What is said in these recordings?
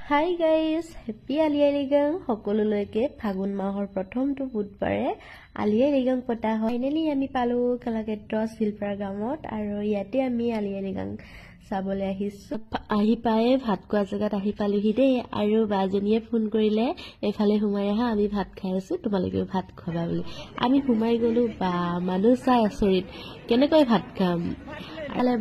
Hi guys, happy আলি আই লৃগাং। সকলোলৈকে ফাগুন মাহৰ প্ৰথমটো বুধবাৰে আলি আই লৃগাং পতা হয়। ফাইনেলি আমি পালো কলাক্ষেত্ৰ শিলপাৰা গাঁৱত আৰু ইয়াতে আমি আলি আই লৃগাং চাবলৈ আহিছো। আহি পায়ে ভাত খোৱা জেগাত আহি পালোহি দেই, আৰু বাজনীয়ে ফোন কৰিলে এফালে সোমাই আহা, আমি ভাত খাই আছো, তোমালোকেও ভাত খাবা বুলি। আমি সোমাই গলো, বা মানুহ চাই আচৰিত, কেনেকৈ ভাত খাম।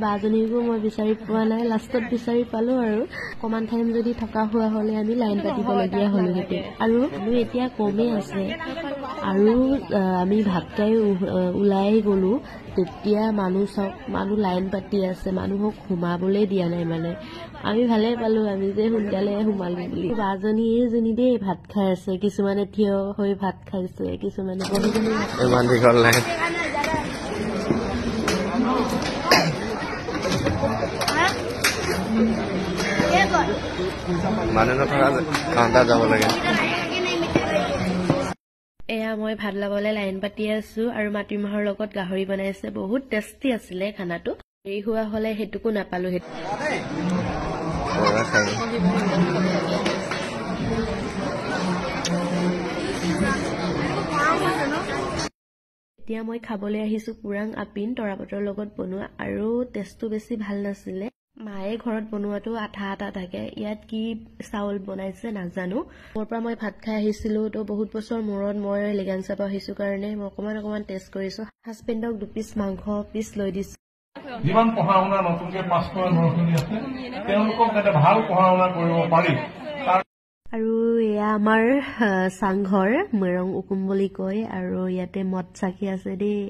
বাজনীকো মই বিচাৰি পোৱা নাই, লাষ্টত বিচাৰি পালো। আৰু অকমান টাইম যদি থকা হোৱা হলে আমি লাইন পাতিবলগীয়া হলোহেঁতেন, আৰু এতিয়া কমেই আছে। আৰু আমি ভাত খাই ওলাই গলো, তেতিয়া মানুহ লাইন পাতি আছে, মানুহক সোমাবলৈ দিয়া নাই। মানে আমি ভালে পালো আমি যে সোনকালে সোমালো বুলি। বাজনী এইজনী দেই ভাত খাই আছে, কিছুমানে থিয় হৈ ভাত খাইছে, কিছুমানে বহি এয়া মই ভাত লবলৈ লাইন পাতি আছো, আৰু মাটিমাহৰ লগত গাহৰি বনাইছে, বহুত টেষ্টি আছিলে খানাটো। দেৰি হোৱা হলে সেইটোকো নাপালো। এতিয়া মই খাবলৈ আহিছো পুৰাং আপিন তৰাপাতৰ লগত বনোৱা, আৰু টেষ্টটো বেছি ভাল নাছিলে। মায়ে ঘৰত বনোৱাটো আঠা আঠা থাকে, ইয়াত কি চাউল বনাইছে নাজানো। মোৰ পৰা মই ভাত খাই আহিছিলো, তো বহুত বছৰ মূৰত মই লৃগাং চাব আহিছো কাৰণে মই অকমান টেষ্ট কৰিছো। হাজবেণ্ডক 2 পিচ মাংস পিচ লৈ দিছো। যিমান পঢ়া শুনা নতুনকে পাছ কৰা ল'ৰা-ছোৱালী আছে, তেওঁলোকক যাতে ভাল পঢ়া শুনা কৰিব পাৰি। আৰু এয়া আমাৰ চাংঘৰ, মেৰং উকুম বুলি কয়, আৰু ইয়াতে মদ চাকি আছে দেই,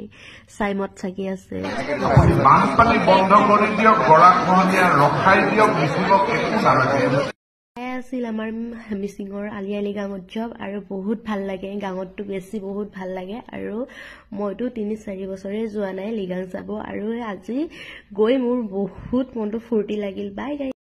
চাই মদ চাকি আছে। বানপানী বন্ধ কৰি দিয়ক, গৰাখহনীয়া ৰখাই দিয়ক, মিচিঙক একো নালাগে। আছিল আমাৰ মিচিঙৰ আলি আই লৃগাং উৎসৱ, আৰু বহুত ভাল লাগে, গাঁৱতটো বেছি বহুত ভাল লাগে। আৰু মইতো 3-4 বছৰে যোৱা নাই লৃগাং চাব, আৰু আজি গৈ মোৰ বহুত মনটো ফূৰ্তি লাগিল। বাই গাই।